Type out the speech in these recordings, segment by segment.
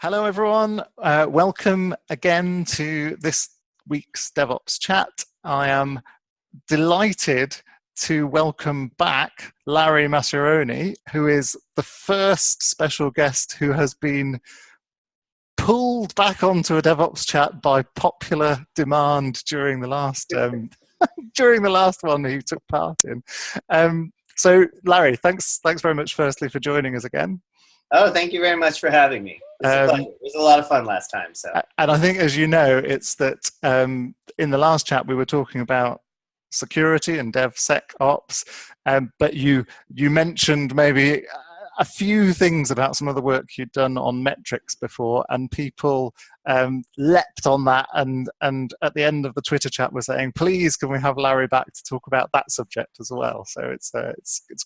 Hello, everyone. Welcome again to this week's DevOps Chat. I am delighted to welcome back Larry Maccherone, who is the first special guest who has been pulled back onto a DevOps Chat by popular demand during the last one he took part in. So, Larry, thanks very much, firstly, for joining us again. Oh, thank you very much for having me. It was a lot of fun last time. And I think, as you know, it's that in the last chat we were talking about security and DevSecOps, but you mentioned maybe a few things about some of the work you'd done on metrics before, and people leapt on that, and at the end of the Twitter chat were saying, please can we have Larry back to talk about that subject as well. So it's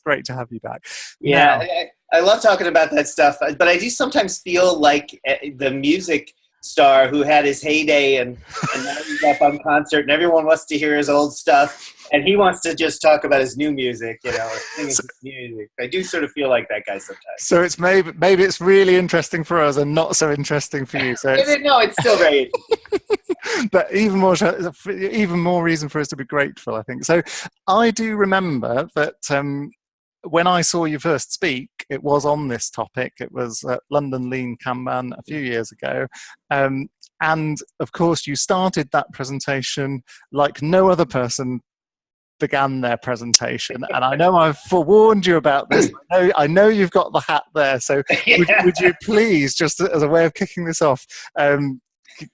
great to have you back. Yeah, I love talking about that stuff, but I do sometimes feel like the music star who had his heyday and now he's up on concert and everyone wants to hear his old stuff and he wants to just talk about his new music, or sing his music. I do sort of feel like that guy sometimes. So it's maybe it's really interesting for us and not so interesting for you. So no, it's still very interesting. But even more reason for us to be grateful, I think. So I do remember that when I saw you first speak, it was on this topic. It was at London Lean Kanban a few years ago. And of course, you started that presentation like no other person began their presentation. And I know I've forewarned you about this. I know you've got the hat there. So would you please, just as a way of kicking this off,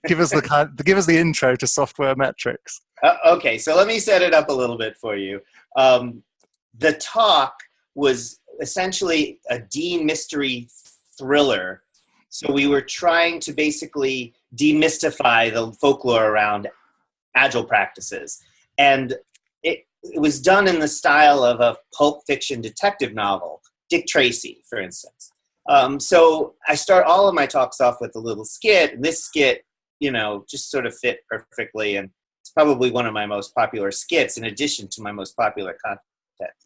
give us the intro to software metrics? Okay, so let me set it up a little bit for you. The talk was essentially a mystery thriller. So we were trying to basically demystify the folklore around Agile practices. And it was done in the style of a pulp fiction detective novel, Dick Tracy, for instance. So I start all of my talks off with a little skit, and this skit, just sort of fit perfectly. And it's probably one of my most popular skits in addition to my most popular content.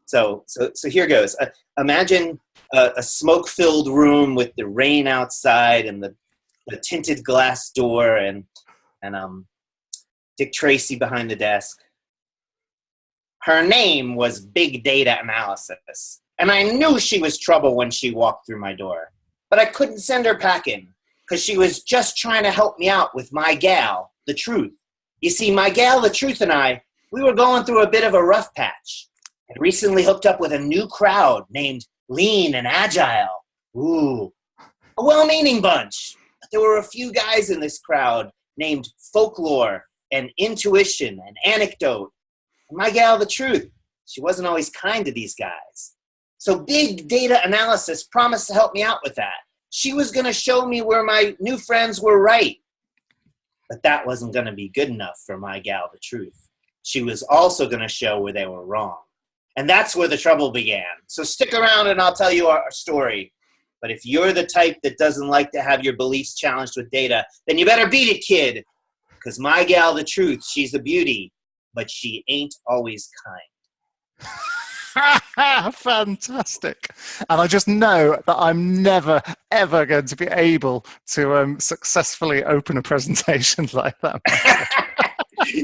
So here goes. Imagine a smoke-filled room with the rain outside and the tinted glass door and Dick Tracy behind the desk. Her name was Big Data Analysis, and I knew she was trouble when she walked through my door. But I couldn't send her packing because she was just trying to help me out with my gal, the truth. You see, my gal, the truth, and I, we were going through a bit of a rough patch. I recently hooked up with a new crowd named Lean and Agile. Ooh, a well-meaning bunch. But there were a few guys in this crowd named Folklore and Intuition and Anecdote. And my gal, the truth, she wasn't always kind to these guys. So Big Data Analysis promised to help me out with that. She was going to show me where my new friends were right. But that wasn't going to be good enough for my gal, the truth. She was also going to show where they were wrong. And that's where the trouble began. So stick around and I'll tell you our story. But if you're the type that doesn't like to have your beliefs challenged with data, then you better beat it, kid. Because my gal, the truth, she's a beauty, but she ain't always kind. Fantastic. And I just know that I'm never, ever going to be able to successfully open a presentation like that. I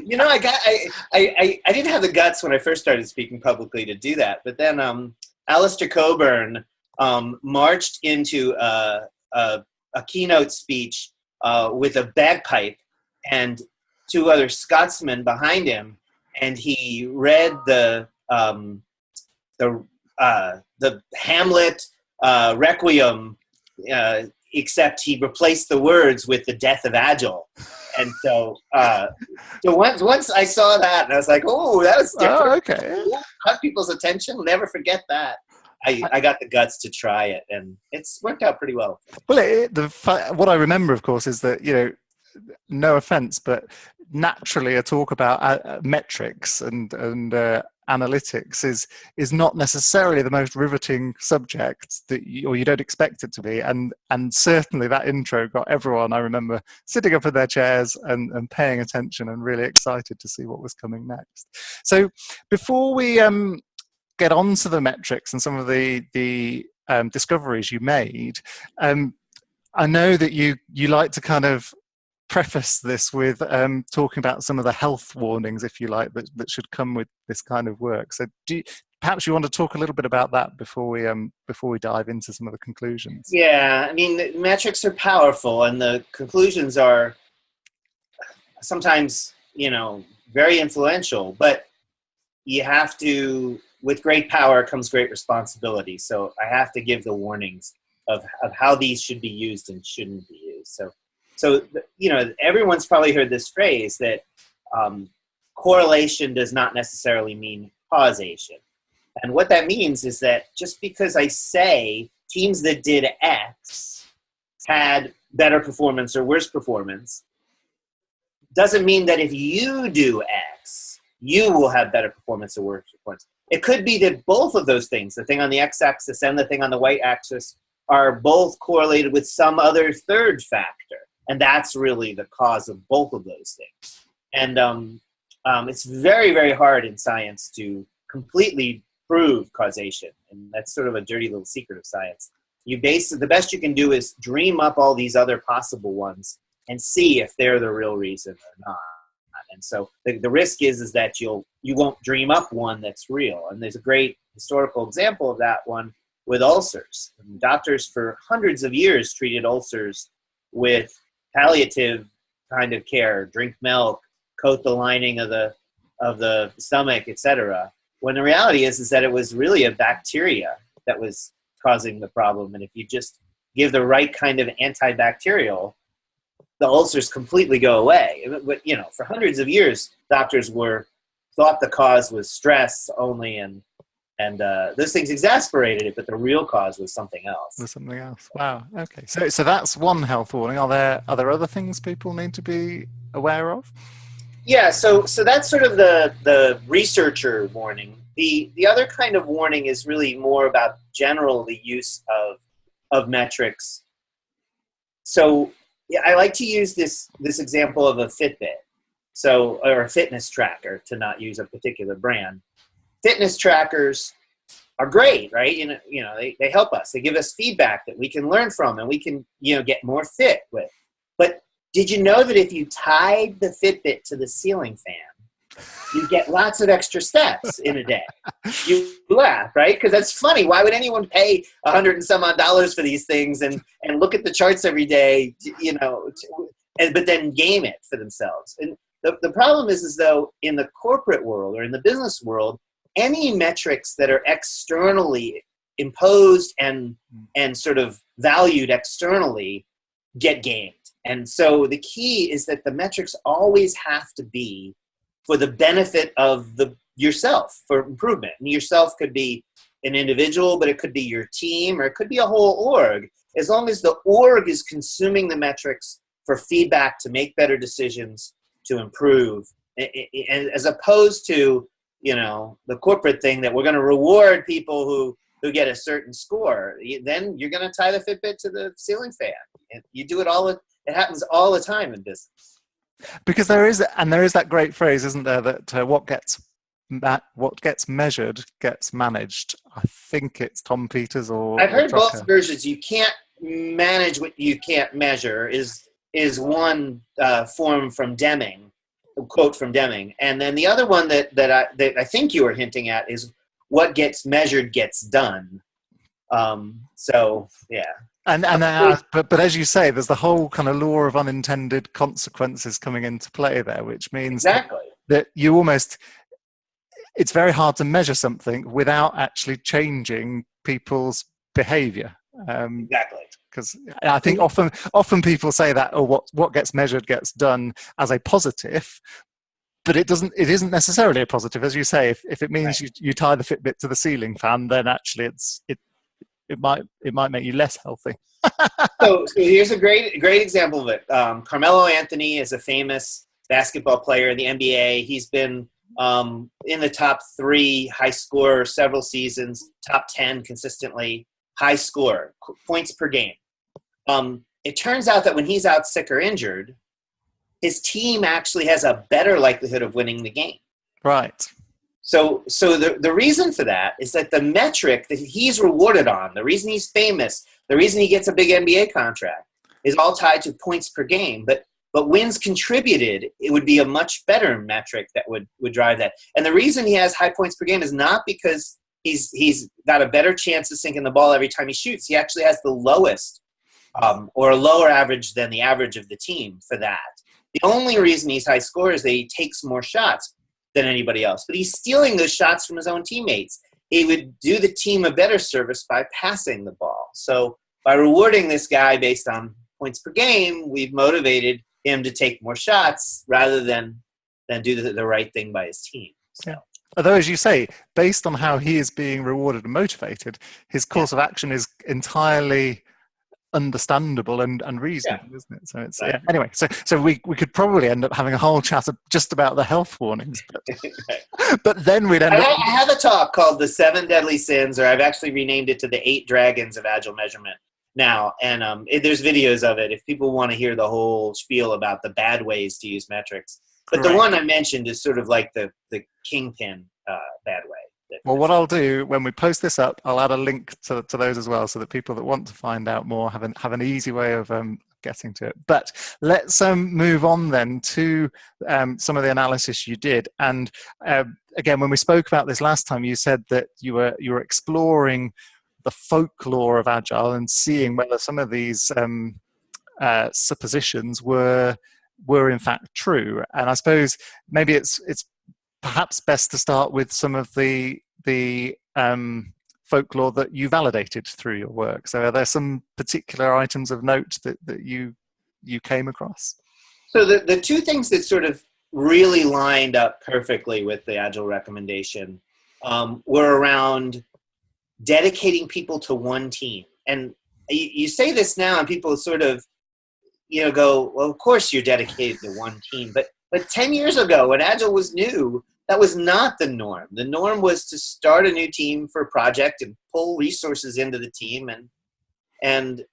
didn't have the guts when I first started speaking publicly to do that, but then Alistair Coburn marched into a keynote speech with a bagpipe and two other Scotsmen behind him, and he read the Hamlet Requiem, except he replaced the words with the death of Agile. And so once I saw that, and I was like, oh, that was different. Oh, okay. Caught people's attention. I'll never forget that. I got the guts to try it, and it's worked out pretty well. Well, what I remember, of course, is that, no offense, but naturally a talk about metrics and analytics is not necessarily the most riveting subject or you don't expect it to be, and certainly that intro got everyone, I remember, sitting up in their chairs and paying attention and really excited to see what was coming next. So before we get on to the metrics and some of the discoveries you made, I know that you like to kind of preface this with talking about some of the health warnings, if you like, that should come with this kind of work. So perhaps you want to talk a little bit about that before we dive into some of the conclusions. Yeah, I mean, the metrics are powerful, and the conclusions are sometimes, very influential, but you have to, with great power comes great responsibility. So I have to give the warnings of how these should be used and shouldn't be used. So everyone's probably heard this phrase that correlation does not necessarily mean causation. And what that means is that just because I say teams that did X had better performance or worse performance, doesn't mean that if you do X, you will have better performance or worse performance. It could be that both of those things, the thing on the x-axis and the thing on the y-axis, are both correlated with some other third factor. And that's really the cause of both of those things. And it's very, very hard in science to completely prove causation. And that's sort of a dirty little secret of science. The best you can do is dream up all these other possible ones and see if they're the real reason or not. And so the risk is that you won't dream up one that's real. And there's a great historical example of that one with ulcers. And doctors for hundreds of years treated ulcers with palliative kind of care, drink milk, coat the lining of the stomach, etc. When the reality is that it was really a bacteria that was causing the problem. And if you just give the right kind of antibacterial, the ulcers completely go away. But, for hundreds of years, doctors thought the cause was stress only, and those things exasperated it, but the real cause was something else. Was something else. Wow. Okay. So that's one health warning. Are there other things people need to be aware of? Yeah. So that's sort of the researcher warning. The other kind of warning is really more about the use of metrics. So yeah, I like to use this example of a Fitbit, or a fitness tracker, to not use a particular brand. Fitness trackers are great, right? They help us. They give us feedback that we can learn from and we can, get more fit with. But did you know that if you tied the Fitbit to the ceiling fan, you get lots of extra steps in a day? You laugh, right? Because that's funny. Why would anyone pay $100 and some odd for these things and look at the charts every day, but then game it for themselves? And the problem is though, in the corporate world or in the business world, any metrics that are externally imposed and sort of valued externally get gamed. And so the key is that the metrics always have to be for the benefit of yourself, for improvement. And yourself could be an individual, but it could be your team, or it could be a whole org. As long as the org is consuming the metrics for feedback to make better decisions, to improve, and as opposed to, the corporate thing that we're going to reward people who get a certain score, then you're going to tie the Fitbit to the ceiling fan. And you do it it happens all the time in business. Because there is that great phrase, isn't there, that what gets measured gets managed. I think it's Tom Peters or I've heard Drucker. Both versions. You can't manage what you can't measure is one form from Deming, a quote from Deming, and then the other one that I think you were hinting at is what gets measured gets done. So yeah. But as you say, there's the whole kind of law of unintended consequences coming into play there, which means that you it's very hard to measure something without actually changing people's behavior. Exactly. Because I think often people say that, what gets measured gets done as a positive, but it isn't necessarily a positive. As you say, if it means you tie the Fitbit to the ceiling fan, then actually it might make you less healthy. So here's a great example of it. Carmelo Anthony is a famous basketball player in the NBA. He's been in the top 3 high scorer several seasons, top 10 consistently, high score, points per game. It turns out that when he's out sick or injured, his team actually has a better likelihood of winning the game. Right. So the reason for that is that the metric that he's rewarded on, the reason he's famous, the reason he gets a big NBA contract, is all tied to points per game, but wins contributed, it would be a much better metric that would drive that. And the reason he has high points per game is not because he's got a better chance of sinking the ball every time he shoots. He actually has the lowest or a lower average than the average of the team for that. The only reason he's high scorer is that he takes more shots than anybody else, but he's stealing those shots from his own teammates. He would do the team a better service by passing the ball. So by rewarding this guy based on points per game, we've motivated him to take more shots rather than do the right thing by his team. So. Yeah. Although, as you say, based on how he is being rewarded and motivated, his course of action is entirely understandable and reasonable, isn't it? So it's right. Anyway. So we could probably end up having a whole chat just about the health warnings, but then we'd end up. I have a talk called "The 7 Deadly Sins," or I've actually renamed it to "The 8 Dragons of Agile Measurement" now, and there's videos of it if people want to hear the whole spiel about the bad ways to use metrics. But the one I mentioned is sort of like the kingpin bad way. Well, what I'll do when we post this up, I'll add a link to those as well, so that people that want to find out more have an easy way of getting to it. But let's move on then to some of the analysis you did. And again, when we spoke about this last time, you said that you were exploring the folklore of Agile and seeing whether some of these suppositions were in fact true. And I suppose maybe it's perhaps best to start with some of the folklore that you validated through your work. So are there some particular items of note that you came across? So the two things that sort of really lined up perfectly with the Agile recommendation were around dedicating people to one team. And you say this now and people sort of, go, well, of course you're dedicated to one team. But 10 years ago when Agile was new, that was not the norm. The norm was to start a new team for a project and pull resources into the team, and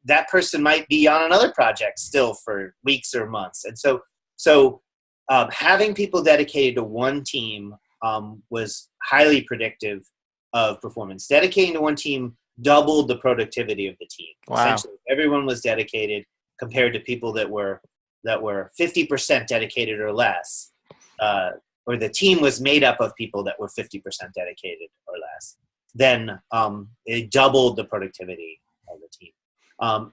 that person might be on another project still for weeks or months. And so having people dedicated to one team was highly predictive of performance. Dedicating to one team doubled the productivity of the team. Wow. Essentially, everyone was dedicated compared to people that were 50% dedicated or less. Or the team was made up of people that were 50% dedicated or less, then it doubled the productivity of the team.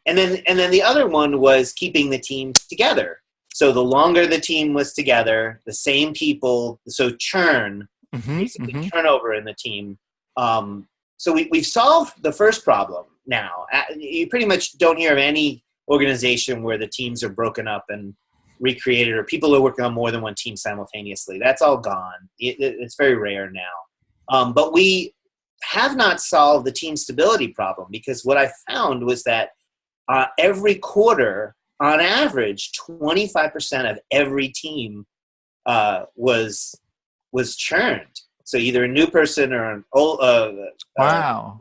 And then the other one was keeping the team together. So the longer the team was together, the same people, so churn, basically turnover in the team. So we've solved the first problem now. You pretty much don't hear of any organization where the teams are broken up and recreated, or people are working on more than one team simultaneously. That's all gone. It's very rare now. But we have not solved the team stability problem, because what I found was that every quarter, on average, 25% of every team was churned. So either a new person or an old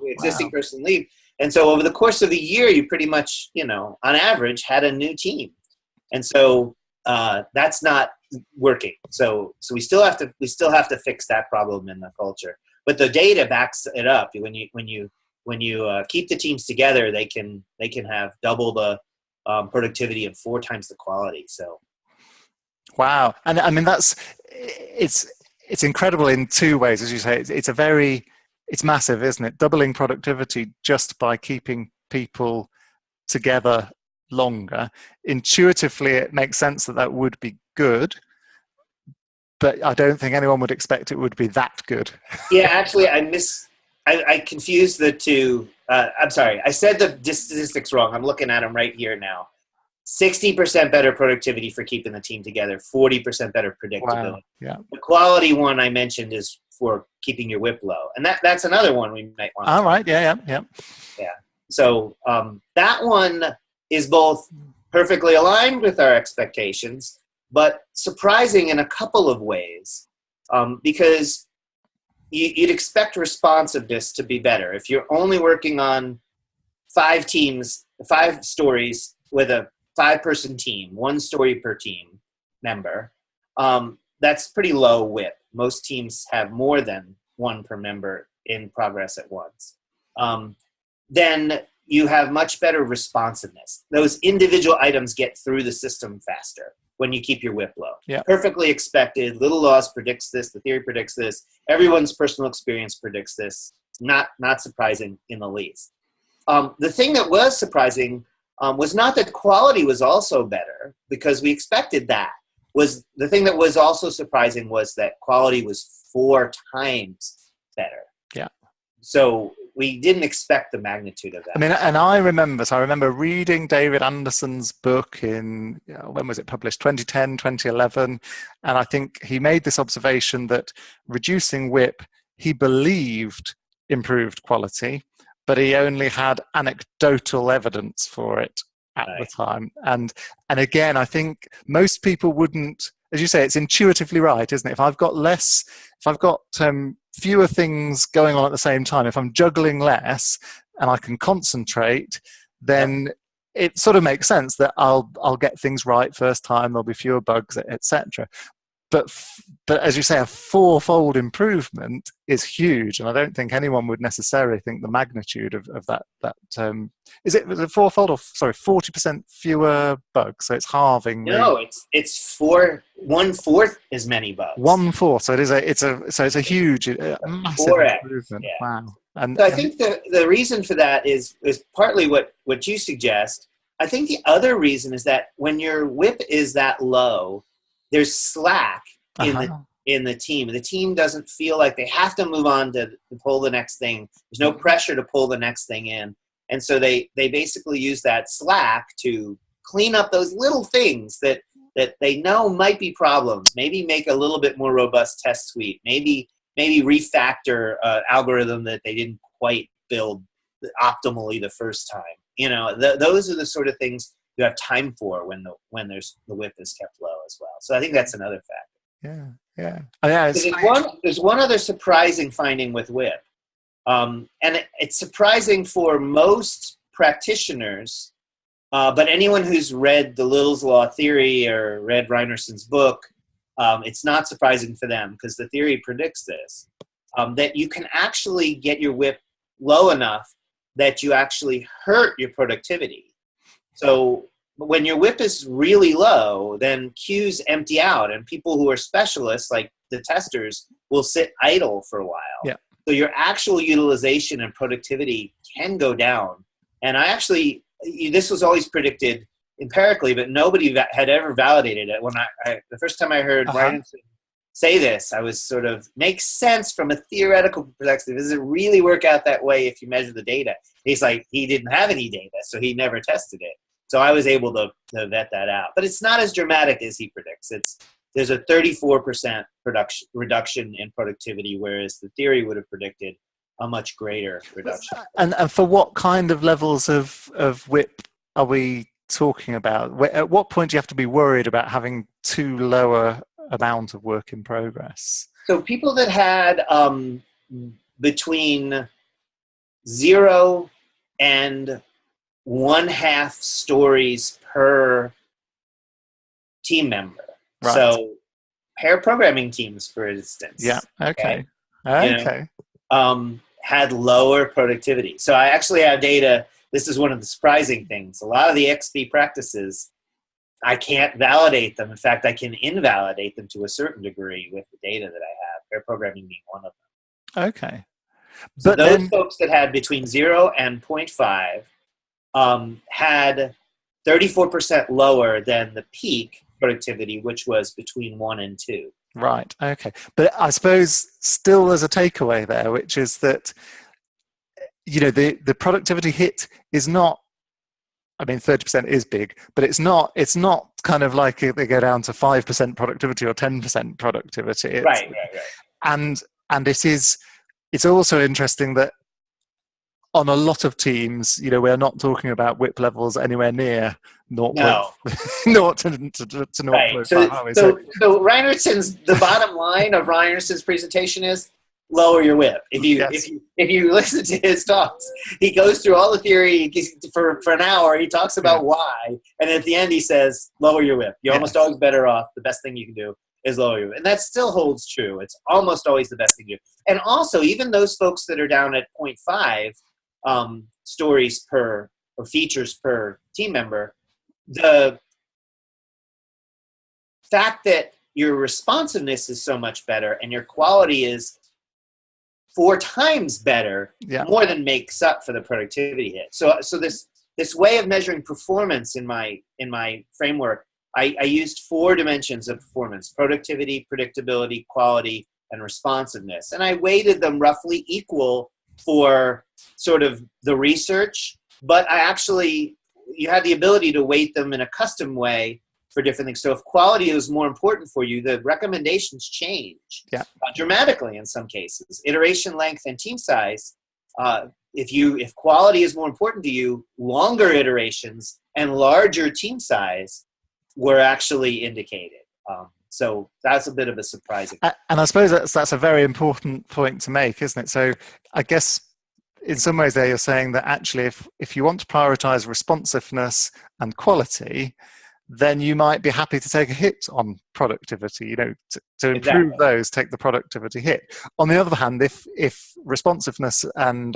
existing person leave. And so over the course of a year, you pretty much, on average, had a new team. And so that's not working. So we still have to fix that problem in the culture. But the data backs it up. When you keep the teams together, they can have double the productivity and 4 times the quality. So, wow, and I mean it's incredible in 2 ways, as you say. It's massive, isn't it? Doubling productivity just by keeping people together longer. Intuitively, it makes sense that would be good, but I don't think anyone would expect it would be that good. Yeah, actually, I confused the two. I'm sorry, I said the statistics wrong. I'm looking at them right here now. 60% better productivity for keeping the team together, 40% better predictability. Wow. Yeah. The quality one I mentioned is for keeping your whip low, and that's another one we might want. All right. Yeah. So that one is both perfectly aligned with our expectations, but surprising in a couple of ways, because you'd expect responsiveness to be better. If you're only working on 5 stories with a 5-person team, 1 story per team member, that's pretty low WIP. Most teams have more than 1 per member in progress at once. Then you have much better responsiveness. Those individual items get through the system faster when you keep your WIP low. Yeah. Perfectly expected. Little loss predicts this. The theory predicts this. Everyone's personal experience predicts this. Not surprising in the least. The thing that was surprising was not that quality was also better, because we expected that. Was the thing that was also surprising was that quality was 4 times better. Yeah. So we didn't expect the magnitude of that. I mean, and I remember reading David Anderson's book in, when was it published? 2010, 2011. And I think he made this observation that reducing WIP, he believed improved quality, but he only had anecdotal evidence for it at the time. And again, I think most people wouldn't, as you say, it's intuitively right, isn't it? If I've got fewer things going on at the same time, if I'm juggling less and I can concentrate, then it sort of makes sense that I'll get things right first time, there'll be fewer bugs, etc. But as you say, a 4-fold improvement is huge, and I don't think anyone would necessarily think the magnitude of that. Is it 4-fold or 40% fewer bugs? So it's halving. No, it's 1/4 as many bugs. 1/4. So it's a huge, massive 4x, improvement. yeah. Wow. And so I think the reason for that is partly what you suggest. I think the other reason is that when your WIP is that low, there's slack in the team. The team doesn't feel like they have to move on to pull the next thing. There's no pressure to pull the next thing in. And so they basically use that slack to clean up those little things that they know might be problems. Maybe make a little bit more robust test suite. Maybe refactor an algorithm that they didn't quite build optimally the first time. Those are the sort of things you have time for when the WIP is kept low as well. So I think that's another factor. Yeah. There's one other surprising finding with WIP, and it's surprising for most practitioners, but anyone who's read the Little's Law theory or read Reinerson's book, it's not surprising for them, because the theory predicts this, that you can actually get your WIP low enough that you actually hurt your productivity. So when your WIP is really low, then queues empty out, and people who are specialists, like the testers, will sit idle for a while. Yeah. So your actual utilization and productivity can go down. And this was always predicted empirically, but nobody had ever validated it. When the first time I heard Ryanson say this, I was sort of, makes sense from a theoretical perspective. Does it really work out that way if you measure the data? He's like, he didn't have any data, so he never tested it. So I was able to vet that out. But it's not as dramatic as he predicts. There's a 34% reduction in productivity, whereas the theory would have predicted a much greater reduction. And for what kind of levels of WIP are we talking about? At what point do you have to be worried about having too lower amount of work in progress? So people that had between 0 and 1/2 stories per team member. Right. So pair programming teams, for instance. Yeah. Okay. Had lower productivity. So I actually have data. This is one of the surprising things. A lot of the XP practices, I can't validate them. In fact, I can invalidate them to a certain degree with the data that I have, pair programming being one of them. Okay. So those folks that had between 0 and 0.5 had 34% lower than the peak productivity, which was between 1 and 2. Right. Okay. But I suppose still there's a takeaway there, which is that, the productivity hit is not, 30% is big, but it's not kind of like they go down to 5% productivity or 10% productivity. Right. And it's also interesting that on a lot of teams, we're not talking about WIP levels anywhere near 0. No. 0 to 0.5. Right. So Reinerson's, the bottom line of Reinerson's presentation is lower your WIP. If you listen to his talks, he goes through all the theory for an hour. He talks about why, and at the end he says, lower your WIP. You're almost always better off. The best thing you can do is lower your WIP. And that still holds true. It's almost always the best thing to do. And also, even those folks that are down at 0.5, stories per or features per team member, the fact that your responsiveness is so much better and your quality is 4 times better, more than makes up for the productivity hit. So this way of measuring performance in my framework, I used 4 dimensions of performance: productivity, predictability, quality, and responsiveness. And I weighted them roughly equal for sort of the research, but you had the ability to weight them in a custom way for different things. So if quality is more important for you, the recommendations change dramatically in some cases. Iteration length and team size, if quality is more important to you, longer iterations and larger team size were actually indicated. So that's a bit of a surprising. And I suppose that's a very important point to make, isn't it? So I guess in some ways there you're saying that actually if you want to prioritize responsiveness and quality, then you might be happy to take a hit on productivity, to improve those, take the productivity hit. On the other hand, if responsiveness and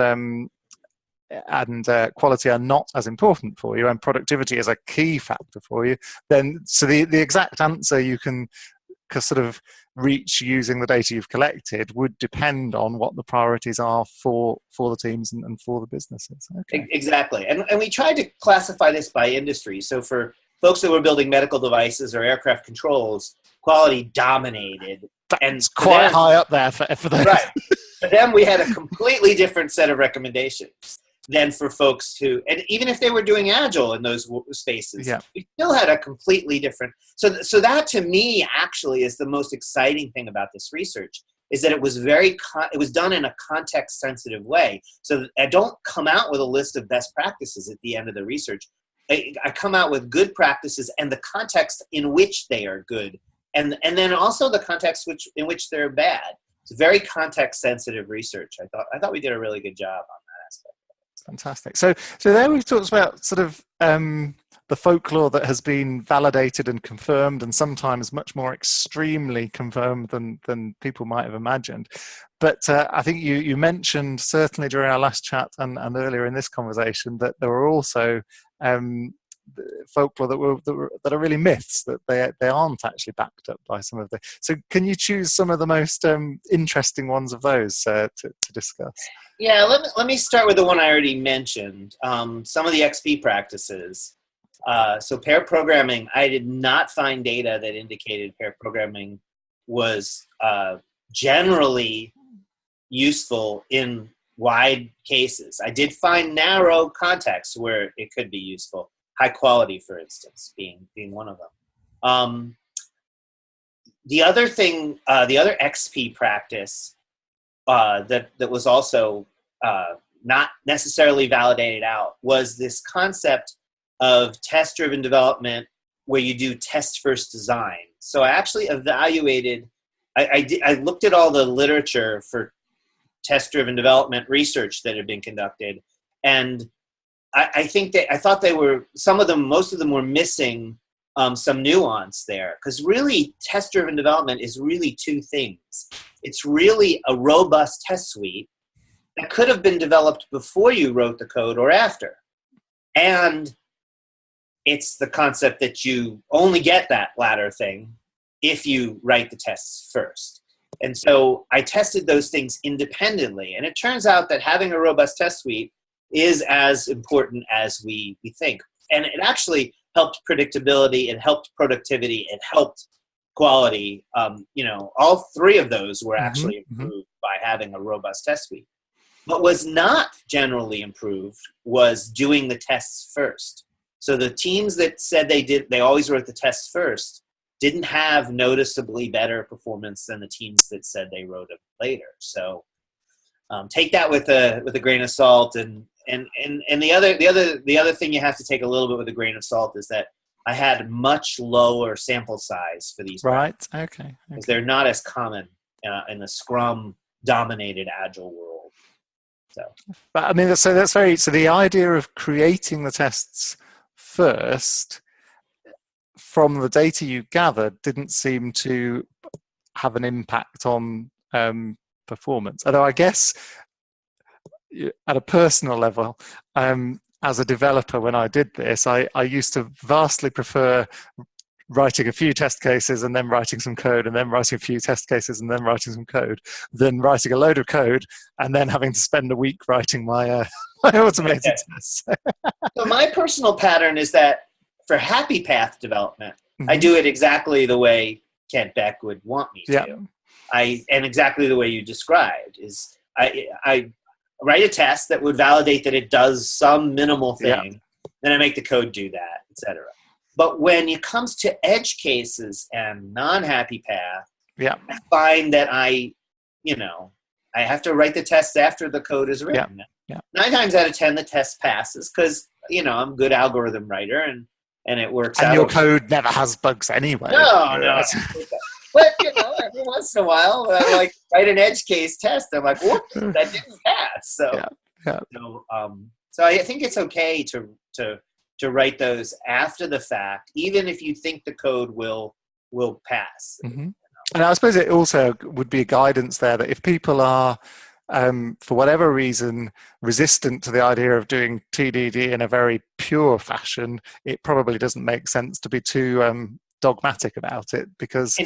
quality are not as important for you and productivity is a key factor for you, then so the exact answer you can sort of reach using the data you've collected would depend on what the priorities are for the teams and for the businesses. Okay. Exactly. And we tried to classify this by industry. So for folks that were building medical devices or aircraft controls, quality dominated. That's quite high up there for those. Right. For them, we had a completely different set of recommendations than for folks who, and even if they were doing Agile in those spaces, we still had a completely different. So that to me actually is the most exciting thing about this research, is that it was it was done in a context sensitive way. So I don't come out with a list of best practices at the end of the research. I come out with good practices and the context in which they are good, and then also the context in which they're bad. It's very context sensitive research. I thought we did a really good job on that aspect. Fantastic. So there we've talked about sort of the folklore that has been validated and confirmed, and sometimes much more extremely confirmed than people might have imagined. But I think you mentioned certainly during our last chat and earlier in this conversation that there were also folklore that are really myths, that they aren't actually backed up by some of the. So can you choose some of the most interesting ones of those to discuss? Yeah, let me start with the one I already mentioned. Some of the XP practices. So pair programming, I did not find data that indicated pair programming was generally useful in wide cases. I did find narrow contexts where it could be useful. High quality, for instance, being one of them. The other thing, the other XP practice that was also not necessarily validated out was this concept of test-driven development where you do test-first design. So I actually evaluated, I looked at all the literature for test-driven development research that had been conducted, and I thought they were, most of them were missing some nuance there, because really test-driven development is really 2 things. It's really a robust test suite that could have been developed before you wrote the code or after. And it's the concept that you only get that latter thing if you write the tests first. And so I tested those things independently. And it turns out that having a robust test suite is as important as we think. And it actually helped predictability, it helped productivity, it helped quality. All 3 of those were actually improved by having a robust test suite. What was not generally improved was doing the tests first. So the teams that said they always wrote the tests first didn't have noticeably better performance than the teams that said they wrote it later. So take that with a grain of salt. And the other thing you have to take a little bit with a grain of salt is that I had much lower sample size for these. Right. Okay. Because they're not as common in the Scrum dominated Agile world. So, but I mean, so the idea of creating the tests first from the data you gathered didn't seem to have an impact on performance. Although I guess at a personal level, as a developer, when I did this, I used to vastly prefer writing a few test cases and then writing some code, and then writing a few test cases and then writing some code, than writing a load of code and then having to spend a week writing my my automated tests. So my personal pattern is that for happy path development, I do it exactly the way Kent Beck would want me to. And exactly the way you described is I write a test that would validate that it does some minimal thing, then I make the code do that, etc. But when it comes to edge cases and non-happy path, I find that I have to write the test after the code is written. 9 times out of 10, the test passes because, I'm a good algorithm writer and it works out. And your code never has bugs anyway. No. But, every once in a while, I write an edge case test. I'm like, whoops, that didn't pass. So I think it's okay to write those after the fact, even if you think the code will pass. And I suppose it also would be a guidance there that if people are, for whatever reason, resistant to the idea of doing TDD in a very pure fashion, it probably doesn't make sense to be too dogmatic about it, because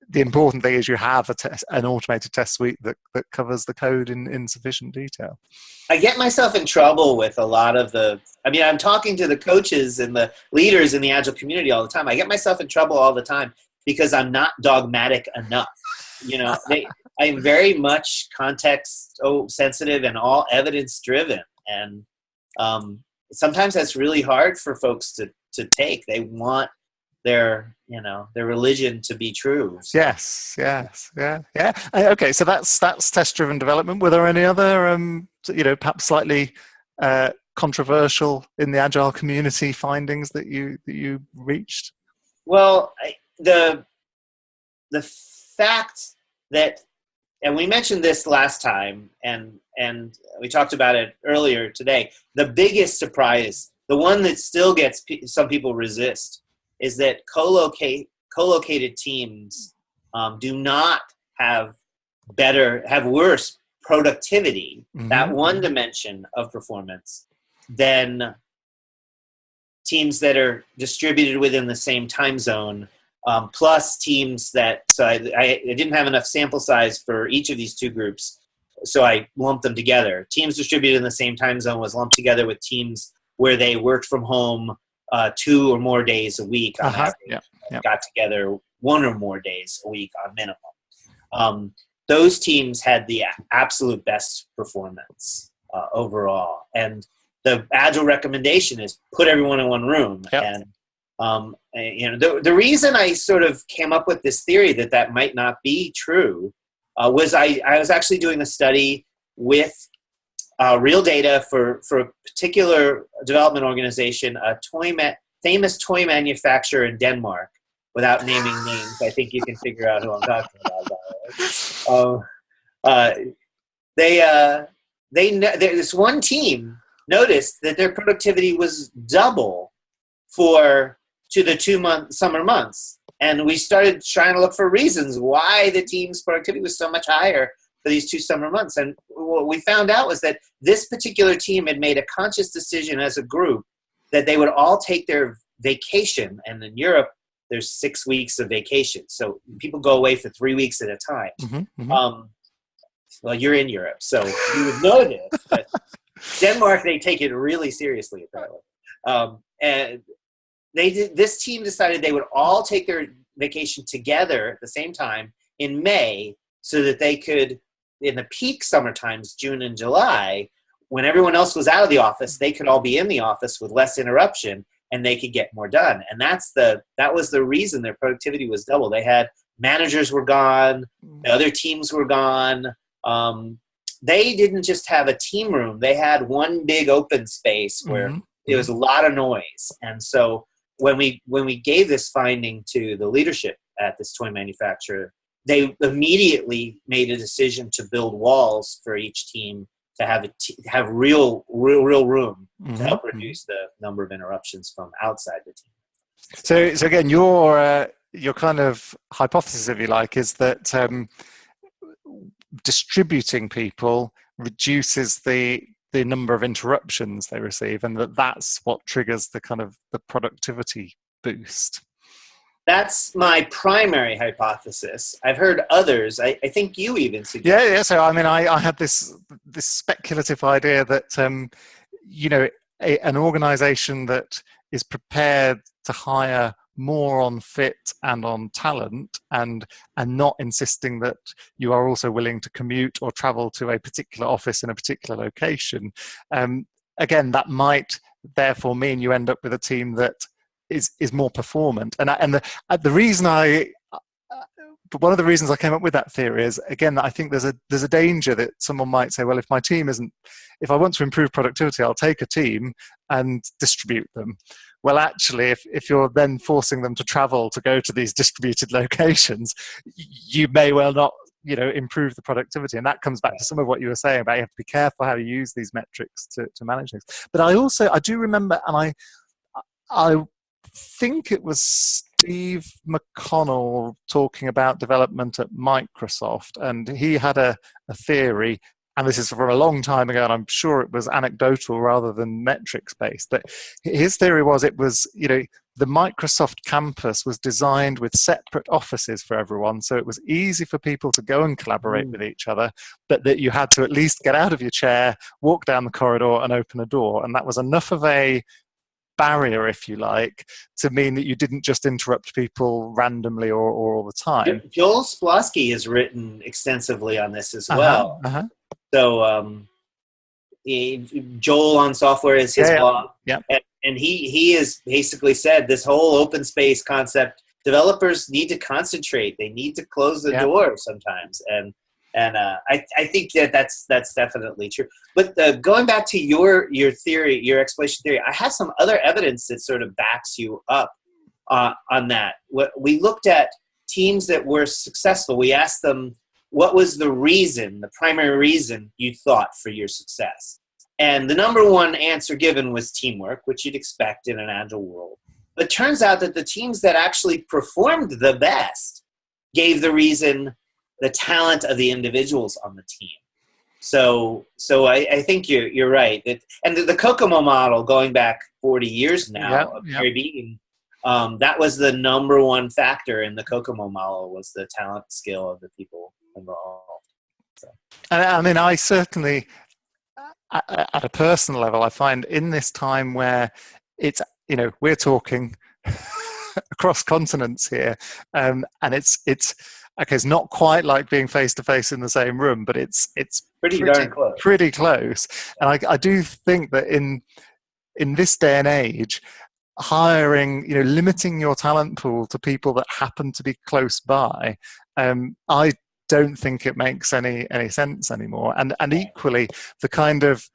the important thing is you have an automated test suite that covers the code in sufficient detail. I get myself in trouble with a lot of I'm talking to the coaches and the leaders in the Agile community all the time. I get myself in trouble all the time because I'm not dogmatic enough. I'm very much context sensitive and all evidence driven. And sometimes that's really hard for folks to take. They want their religion to be true. So. Yes. Okay, so that's test-driven development. Were there any other, perhaps slightly controversial in the Agile community findings that you reached? Well, the fact that, and we mentioned this last time, and we talked about it earlier today. The biggest surprise, the one that still gets some people resist, is that co-located teams do not have worse productivity, that one dimension of performance, than teams that are distributed within the same time zone, plus teams that, so I didn't have enough sample size for each of these two groups, so I lumped them together. Teams distributed in the same time zone was lumped together with teams where they worked from home 2 or more days a week on average, got together 1 or more days a week on minimum. Those teams had the absolute best performance overall. And the Agile recommendation is put everyone in one room. And the reason I sort of came up with this theory that might not be true was I was actually doing a study with real data for a particular development organization, a famous toy manufacturer in Denmark. Without naming names, I think you can figure out who I'm talking about. This one team noticed that their productivity was double to the 2 summer months, and we started trying to look for reasons why the team's productivity was so much higher for these 2 summer months. And what we found out was that this particular team had made a conscious decision as a group that they would all take their vacation. And in Europe, there's 6 weeks of vacation. So people go away for 3 weeks at a time. Well, you're in Europe, so you would know this. But Denmark, they take it really seriously, apparently. And this team decided they would all take their vacation together at the same time in May, so that they could, in the peak summer times, June and July, when everyone else was out of the office, they could all be in the office with less interruption, and they could get more done. And that was the reason their productivity was double. They had managers were gone, the other teams were gone. They didn't just have a team room. They had one big open space where there was a lot of noise. And so when we gave this finding to the leadership at this toy manufacturer, they immediately made a decision to build walls for each team to have real room to help reduce the number of interruptions from outside the team. So again, your kind of hypothesis, if you like, is that distributing people reduces the number of interruptions they receive, and that's what triggers the kind of the productivity boost. That's my primary hypothesis. I've heard others. I think you even suggested. Yeah. So I mean, I had this speculative idea that an organization that is prepared to hire more on fit and on talent, and not insisting that you are also willing to commute or travel to a particular office in a particular location. Again, that might therefore mean you end up with a team that is more performant. And the reason one of the reasons I came up with that theory is, again, that I think there's a danger that someone might say, well, if I want to improve productivity, I'll take a team and distribute them. Well, actually, if you're then forcing them to travel to go to these distributed locations, you may well not, improve the productivity. And that comes back to some of what you were saying about you have to be careful how you use these metrics to manage things. But I do remember, and I think it was Steve McConnell talking about development at Microsoft, and he had a theory, and this is from a long time ago, and I'm sure it was anecdotal rather than metrics based, but his theory was the Microsoft campus was designed with separate offices for everyone, so it was easy for people to go and collaborate with each other, but that you had to at least get out of your chair, walk down the corridor and open a door, and that was enough of a barrier, if you like, to mean that you didn't just interrupt people randomly or all the time. Joel Splasky has written extensively on this as well. So Joel on Software is his blog. Yeah. And he has basically said this whole open space concept, developers need to concentrate. They need to close the door sometimes. And I think that's definitely true. But going back to your theory, your explanation theory, I have some other evidence that sort of backs you up on that. We looked at teams that were successful. We asked them, what was the primary reason you thought for your success? And the number one answer given was teamwork, which you'd expect in an agile world. But it turns out that the teams that actually performed the best gave the reason the talent of the individuals on the team. So I think you're right. And the Kokomo model, going back 40 years now, of Gary Beaton, that was the number one factor in the Kokomo model, was the talent skill of the people involved. So. I mean, I certainly, at a personal level, I find in this time where it's, we're talking across continents here, and it's okay, it's not quite like being face to face in the same room, but it's pretty close. And I do think that in this day and age, hiring, limiting your talent pool to people that happen to be close by, I don't think it makes any sense anymore. And equally, the kind of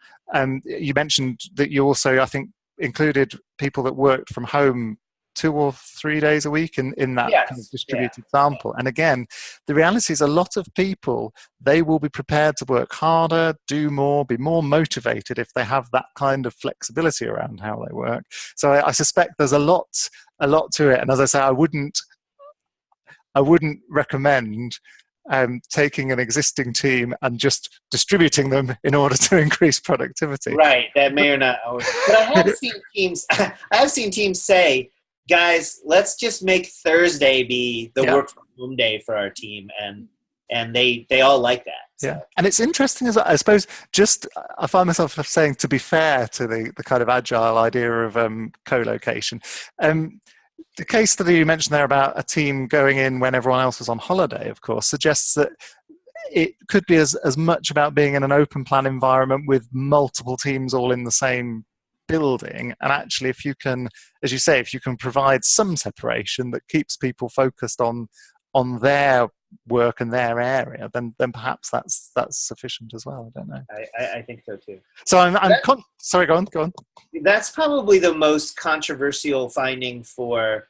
you mentioned that you also, I think, included people that worked from home 2 or 3 days a week in that kind of distributed sample. And again, the reality is a lot of people, they will be prepared to work harder, do more, be more motivated if they have that kind of flexibility around how they work. So I suspect there's a lot to it. And as I say, I wouldn't recommend taking an existing team and just distributing them in order to increase productivity. Right, that may or not always. But I have seen teams say, guys, let's just make Thursday be the work from home day for our team, and they all like that. So. Yeah, and it's interesting, as I suppose, I find myself saying, to be fair to the kind of agile idea of co-location. The case study you mentioned there about a team going in when everyone else was on holiday, of course, suggests that it could be as much about being in an open plan environment with multiple teams all in the same building. And actually, if you can, as you say, if you can provide some separation that keeps people focused on their work and their area, then perhaps that's sufficient as well. I don't know. I think so too. So sorry, go on. That's probably the most controversial finding for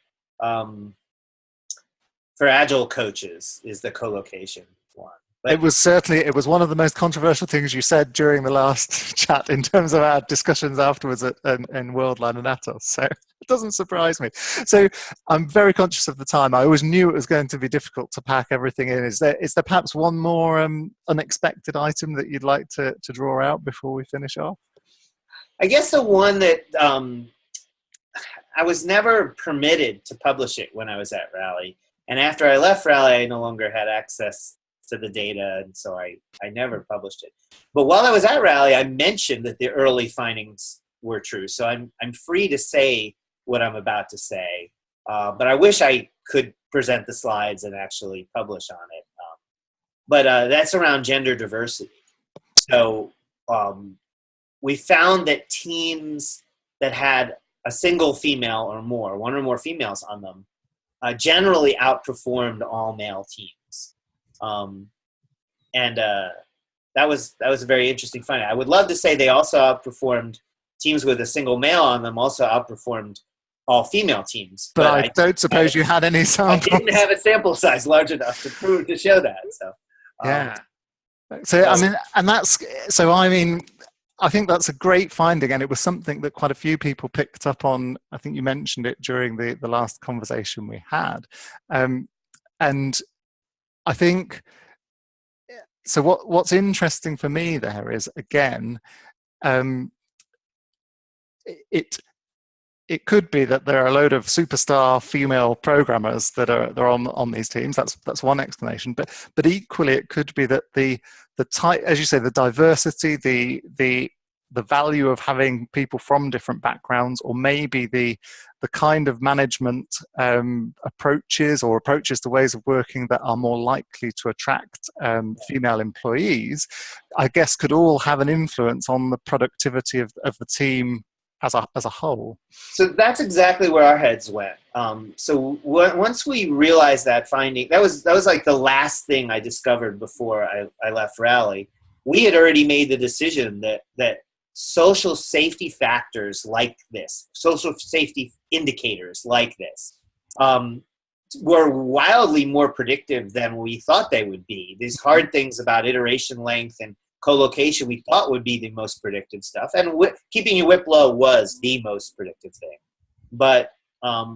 agile coaches, is the co-location one. But It was one of the most controversial things you said during the last chat in terms of our discussions afterwards in Worldline and Atos. So it doesn't surprise me. So I'm very conscious of the time. I always knew it was going to be difficult to pack everything in. Is there perhaps one more unexpected item that you'd like to draw out before we finish off? I guess the one that I was never permitted to publish it when I was at Rally. And after I left Rally, I no longer had access to the data, and so I never published it. But while I was at Rally, I mentioned that the early findings were true. So I'm free to say what I'm about to say, but I wish I could present the slides and actually publish on it. But that's around gender diversity. So we found that teams that had a single female or more, one or more females on them, generally outperformed all male teams. And that was a very interesting finding. I would love to say they also outperformed teams with a single male on them, also outperformed all female teams. But I don't suppose you had any samples. I didn't have a sample size large enough to show that. So yeah. So I mean, and that's so. I mean, I think that's a great finding, and it was something that quite a few people picked up on. I think you mentioned it during the last conversation we had, and I think so. What's interesting for me there is, again, it could be that there are a load of superstar female programmers that are on these teams. That's one explanation. But equally, it could be that the type, as you say, the diversity, the value of having people from different backgrounds, or maybe the kind of management approaches to ways of working that are more likely to attract female employees, I guess could all have an influence on the productivity of the team as a whole. So that's exactly where our heads went. So once we realized that finding, that was like the last thing I discovered before I left Rally. We had already made the decision that social safety factors like this, social safety indicators like this, were wildly more predictive than we thought they would be. These hard things about iteration length and co-location we thought would be the most predictive stuff. And keeping your WIP low was the most predictive thing. But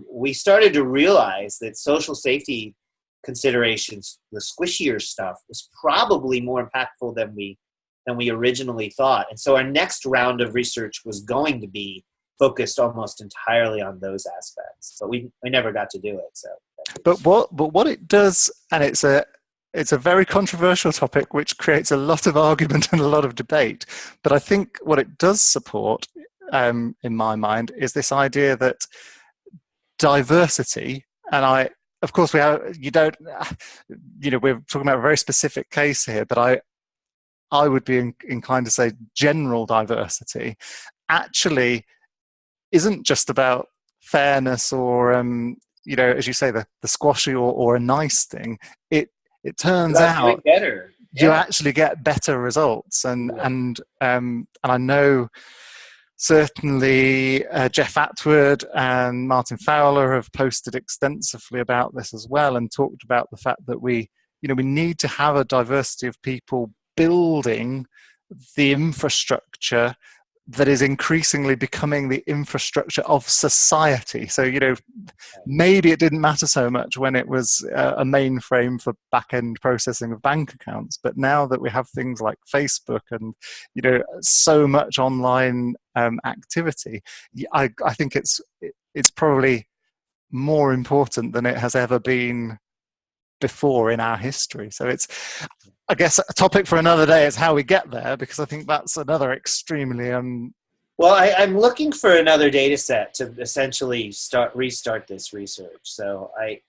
we started to realize that social safety considerations, the squishier stuff, was probably more impactful than we originally thought. And so our next round of research was going to be focused almost entirely on those aspects. But we never got to do it. So. But what it does, and it's a very controversial topic which creates a lot of argument and a lot of debate. But I think what it does support, in my mind, is this idea that diversity, and of course we're talking about a very specific case here, but I would be inclined to say general diversity actually isn't just about fairness or, as you say, the squashy or a nice thing. It turns out better. You actually get better results, and I know certainly Jeff Atwood and Martin Fowler have posted extensively about this as well, and talked about the fact that we need to have a diversity of people building the infrastructure that is increasingly becoming the infrastructure of society. So, maybe it didn't matter so much when it was a mainframe for back-end processing of bank accounts, but now that we have things like Facebook and, so much online activity, I think it's probably more important than it has ever been before in our history. So it's, I guess, a topic for another day is how we get there, because I think that's another extremely well, I'm looking for another data set to essentially restart this research. So I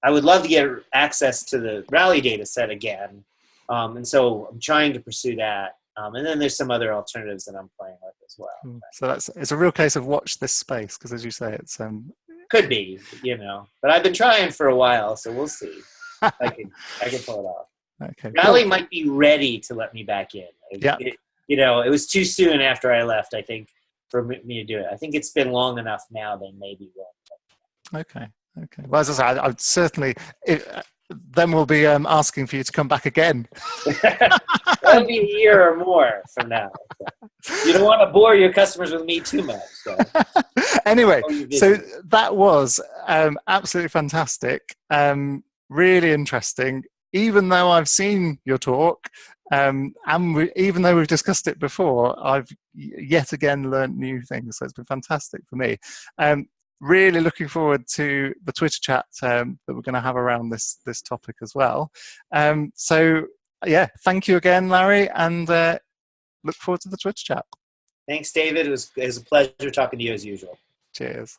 would love to get access to the Rally data set again, and so I'm trying to pursue that. And then there's some other alternatives that I'm playing with as well. So it's a real case of watch this space, because as you say, it's could be, but I've been trying for a while, so we'll see. I can pull it off. Okay. Rally might be ready to let me back in. It was too soon after I left, I think, for me to do it. I think it's been long enough now. They maybe will. Okay. Well, as I say, I would certainly, then we'll be asking for you to come back again. That'll be a year or more from now. So. You don't want to bore your customers with me too much. So. Anyway, so that was absolutely fantastic. Really interesting. Even though I've seen your talk, and even though we've discussed it before, I've yet again learned new things. So it's been fantastic for me. Really looking forward to the Twitter chat that we're going to have around this topic as well. So yeah, thank you again, Larry, and look forward to the Twitter chat. Thanks, David. It was a pleasure talking to you as usual. Cheers.